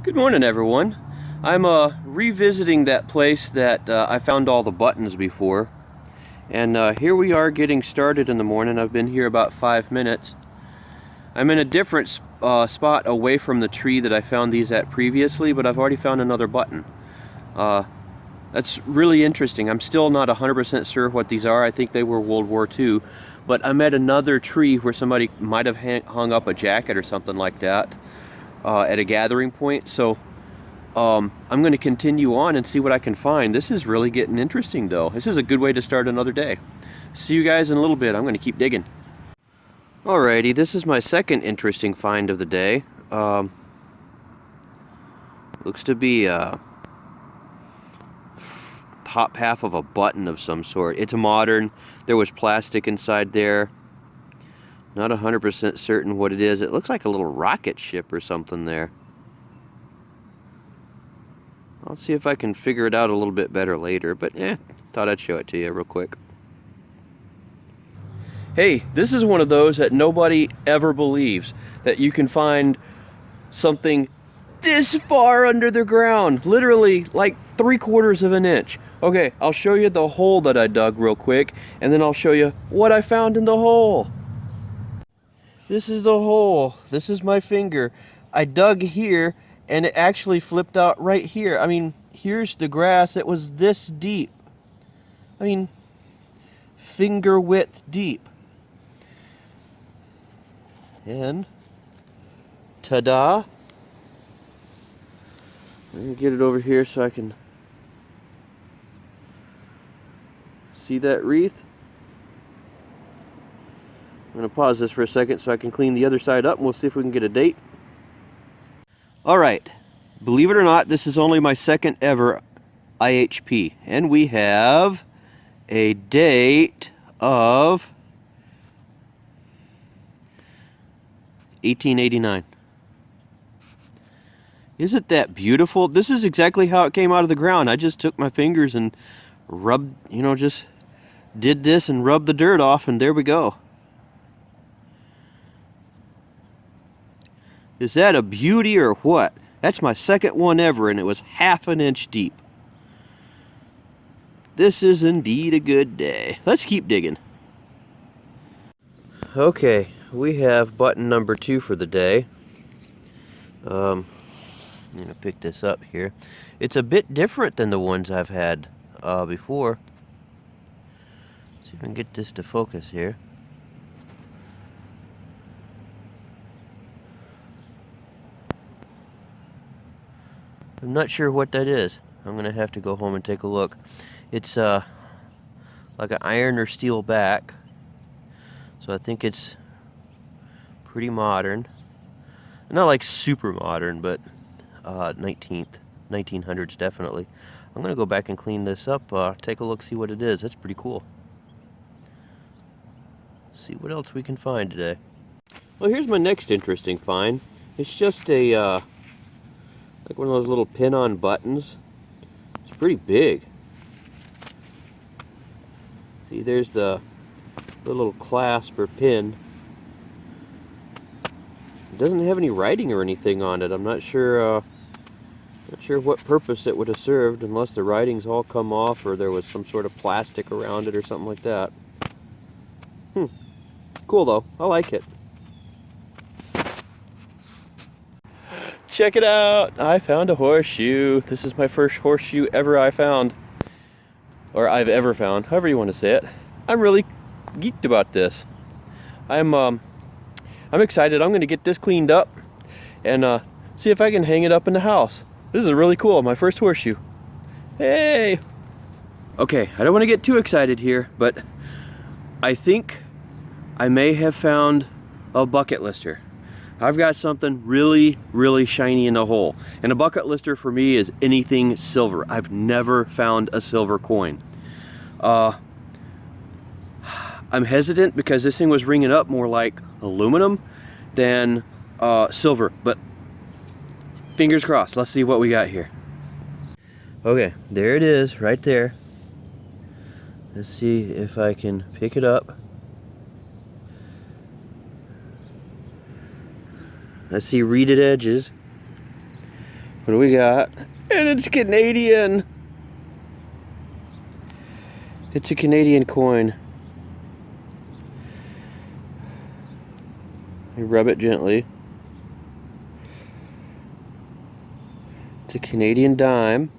Good morning, everyone. I'm revisiting that place that I found all the buttons before. And here we are getting started in the morning. I've been here about 5 minutes. I'm in a different spot away from the tree that I found these at previously, but I've already found another button. That's really interesting. I'm still not 100% sure what these are. I think they were World War II. But I'm at another tree where somebody might have hung up a jacket or something like that at a gathering point. So I'm going to continue on and see what I can find. This is really getting interesting, though. This is a good way to start another day. See you guys in a little bit. I'm going to keep digging. Alrighty, this is my second interesting find of the day. Looks to be top half of a button of some sort. It's modern. There was plastic inside there. Not 100% certain what it is. It looks like a little rocket ship or something there. I'll see if I can figure it out a little bit better later, but thought I'd show it to you real quick. Hey, this is one of those that nobody ever believes, that you can find something this far under the ground, literally like 3/4 of an inch. Okay, I'll show you the hole that I dug real quick, and then I'll show you what I found in the hole. This is the hole. This is my finger. I dug here, and it actually flipped out right here. I mean, here's the grass. It was this deep. I mean, finger width deep. And, ta-da. Let me get it over here so I can see that wreath. I'm going to pause this for a second so I can clean the other side up, and we'll see if we can get a date. Alright, believe it or not, this is only my second ever IHP, and we have a date of 1889. Isn't that beautiful? This is exactly how it came out of the ground. I just took my fingers and rubbed, just did this and rubbed the dirt off, and there we go. Is that a beauty or what? That's my second one ever, and it was 1/2 inch deep. This is indeed a good day. Let's keep digging. Okay, we have button number 2 for the day. I'm going to pick this up here. It's a bit different than the ones I've had before. Let's see if I can get this to focus here. I'm not sure what that is. I'm going to have to go home and take a look. It's like an iron or steel back. So I think it's pretty modern. Not like super modern, but 1900s definitely. I'm going to go back and clean this up, take a look, see what it is. That's pretty cool. See what else we can find today. Well, here's my next interesting find. It's just a like one of those little pin-on buttons. It's pretty big. See, there's the little clasp or pin. It doesn't have any writing or anything on it. I'm not sure what purpose it would have served, unless the writing's all come off or there was some sort of plastic around it or something like that. Cool though. I like it. Check it out! I found a horseshoe. This is my first horseshoe ever I found. Or I've ever found, however you want to say it. I'm really geeked about this. I'm excited. I'm going to get this cleaned up and see if I can hang it up in the house. This is really cool. My first horseshoe. Hey! Okay, I don't want to get too excited here, but I think I may have found a bucket lister. I've got something really, really shiny in the hole. And a bucket lister for me is anything silver. I've never found a silver coin. I'm hesitant because this thing was ringing up more like aluminum than silver. But fingers crossed. Let's see what we got here. Okay, there it is, right there. Let's see if I can pick it up. I see reeded edges. What do we got? And it's Canadian. It's a Canadian coin. You rub it gently. It's a Canadian dime.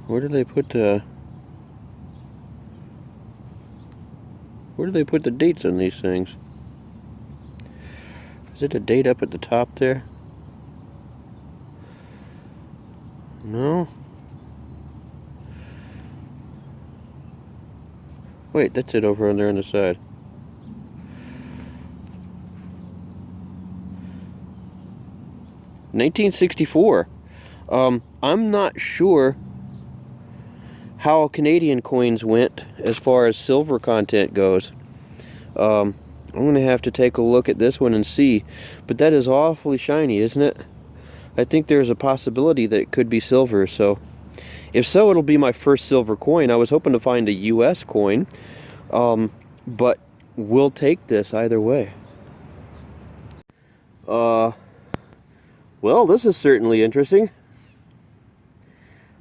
Where do they put the dates on these things? Is it a date up at the top there? No. Wait, that's it over on there on the side. $1964. I'm not sure how Canadian coins went as far as silver content goes. I'm gonna have to take a look at this one and see, but that is awfully shiny, isn't it? I think there's a possibility that it could be silver, so if so, it'll be my first silver coin. I was hoping to find a US coin, but we'll take this either way. Well, this is certainly interesting.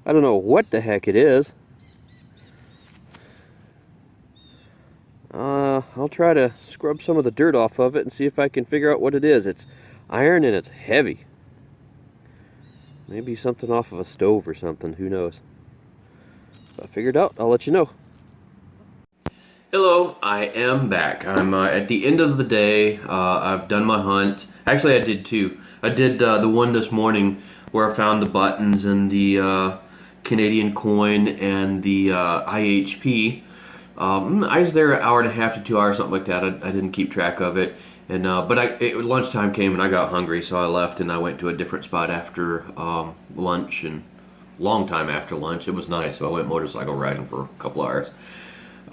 I don't know what the heck it is. I'll try to scrub some of the dirt off of it and see if I can figure out what it is. It's iron and it's heavy. Maybe something off of a stove or something, who knows. If I figure it out, I'll let you know. Hello, I am back. I'm at the end of the day. I've done my hunt. Actually, I did two. I did the one this morning where I found the buttons and the Canadian coin and the IHP. I was there an hour and a half to 2 hours, something like that. I didn't keep track of it, and but lunchtime came and I got hungry, so I left and I went to a different spot after lunch, and long time after lunch. It was nice, so I went motorcycle riding for a couple hours.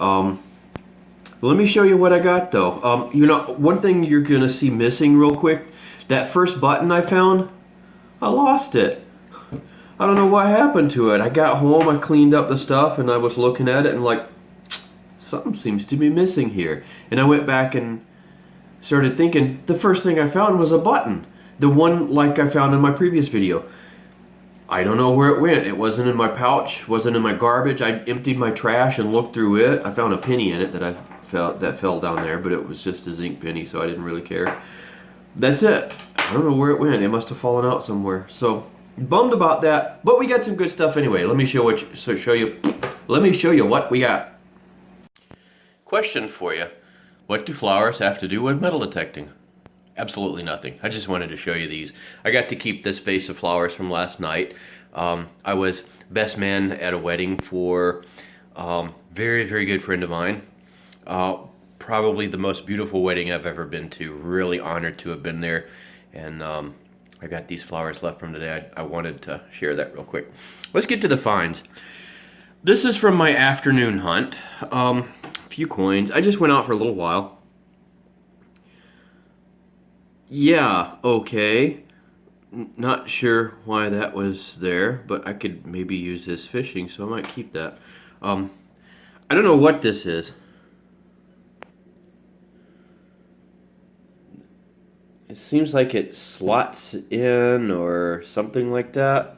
Let me show you what I got though. You know, one thing you're gonna see missing real quick, that first button I found, I lost it. I don't know what happened to it. I got home, I cleaned up the stuff, and I was looking at it and like, something seems to be missing here. And I went back and started thinking, the first thing I found was a button. The one like I found in my previous video. I don't know where it went. It wasn't in my pouch, wasn't in my garbage. I emptied my trash and looked through it. I found a penny in it that fell down there, but it was just a zinc penny, so I didn't really care. That's it. I don't know where it went. It must have fallen out somewhere. So bummed about that, but we got some good stuff anyway. Let me show you what we got. Question for you. What do flowers have to do with metal detecting? Absolutely nothing. I just wanted to show you these. I got to keep this vase of flowers from last night. I was best man at a wedding for very, very good friend of mine. Probably the most beautiful wedding I've ever been to. Really honored to have been there. And I got these flowers left from today. I wanted to share that real quick. Let's get to the finds. This is from my afternoon hunt. A few coins. I just went out for a little while. Yeah, okay. Not sure why that was there, but I could maybe use this fishing, so I might keep that. I don't know what this is. It seems like it slots in or something like that.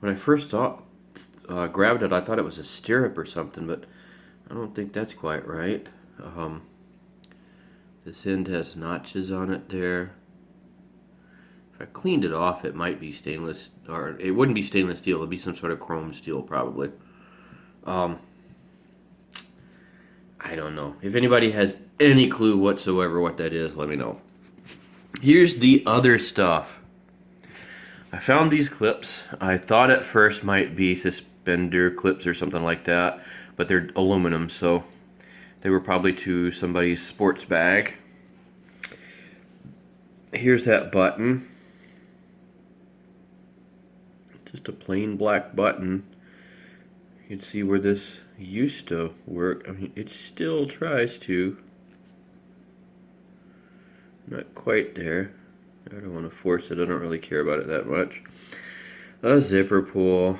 When I first grabbed it, I thought it was a stirrup or something, but I don't think that's quite right. This end has notches on it there. If I cleaned it off, it might be stainless, or it wouldn't be stainless steel. It'd be some sort of chrome steel, probably. I don't know. If anybody has any clue whatsoever what that is, let me know. Here's the other stuff. I found these clips. I thought at first might be suspender clips or something like that, but they're aluminum, so they were probably to somebody's sports bag. Here's that button. Just a plain black button. You can see where this used to work. I mean, it still tries to. Not quite there. I don't want to force it. I don't really care about it that much. A zipper pull.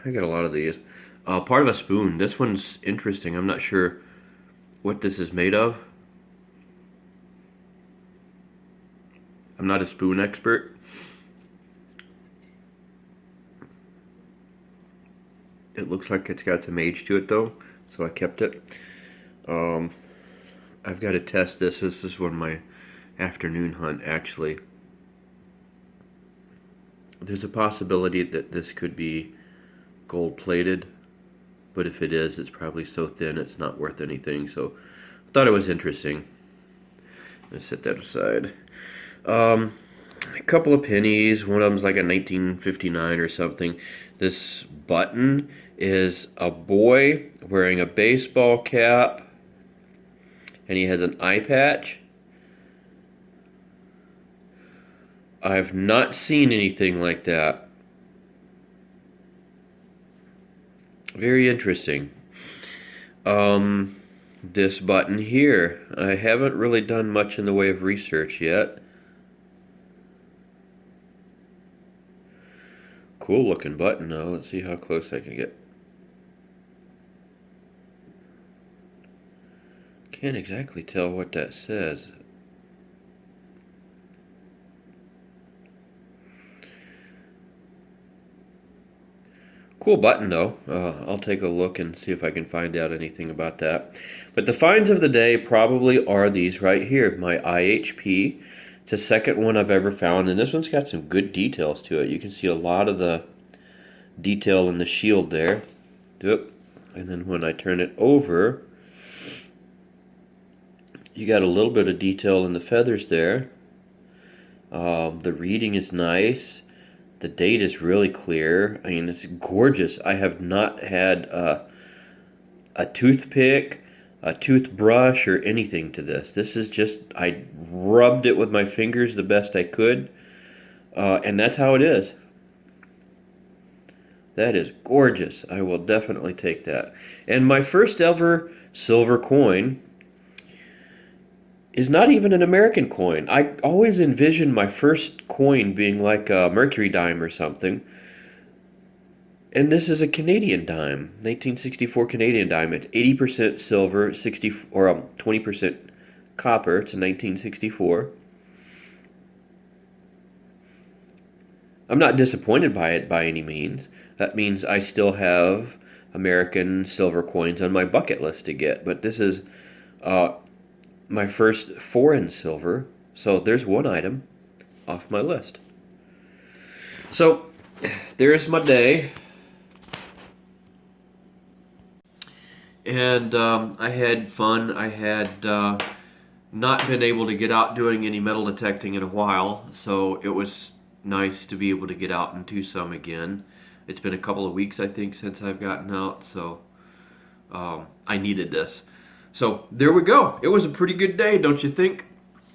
I got a lot of these. Part of a spoon. This one's interesting. I'm not sure what this is made of. I'm not a spoon expert. It looks like it's got some age to it though, so I kept it. I've got to test this. This is one of my afternoon hunt actually. There's a possibility that this could be gold plated, but if it is, it's probably so thin it's not worth anything. So I thought it was interesting. Let's set that aside. A couple of pennies. One of them's like a 1959 or something. This button is a boy wearing a baseball cap, and he has an eye patch. I've not seen anything like that. Very interesting. This button here. I haven't really done much in the way of research yet. Cool looking button though. Let's see how close I can get. Can't exactly tell what that says. Cool button though. I'll take a look and see if I can find out anything about that. But the finds of the day probably are these right here. My IHP. It's the second one I've ever found, and this one's got some good details to it. You can see a lot of the detail in the shield there. Yep. And then when I turn it over, you got a little bit of detail in the feathers there. The reading is nice. The date is really clear. I mean, it's gorgeous. I have not had a toothpick, a toothbrush, or anything to this. This is just, I rubbed it with my fingers the best I could, and that's how it is. That is gorgeous. I will definitely take that. And my first ever silver coin is not even an American coin. I always envisioned my first coin being like a mercury dime or something. And this is a Canadian dime, 1964 Canadian dime. It's 80% silver, 20% copper. It's a 1964. I'm not disappointed by it by any means. That means I still have American silver coins on my bucket list to get. But this is my first foreign silver. So there's one item off my list. So there's my day. And I had fun. I had not been able to get out doing any metal detecting in a while, so it was nice to be able to get out and do some again. It's been a couple of weeks, I think, since I've gotten out, so I needed this. So there we go. It was a pretty good day, don't you think?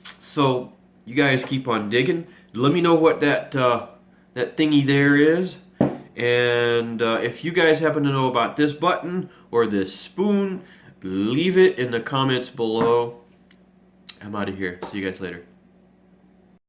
So you guys keep on digging. Let me know what that thingy there is. And if you guys happen to know about this button or this spoon, leave it in the comments below. I'm out of here. See you guys later.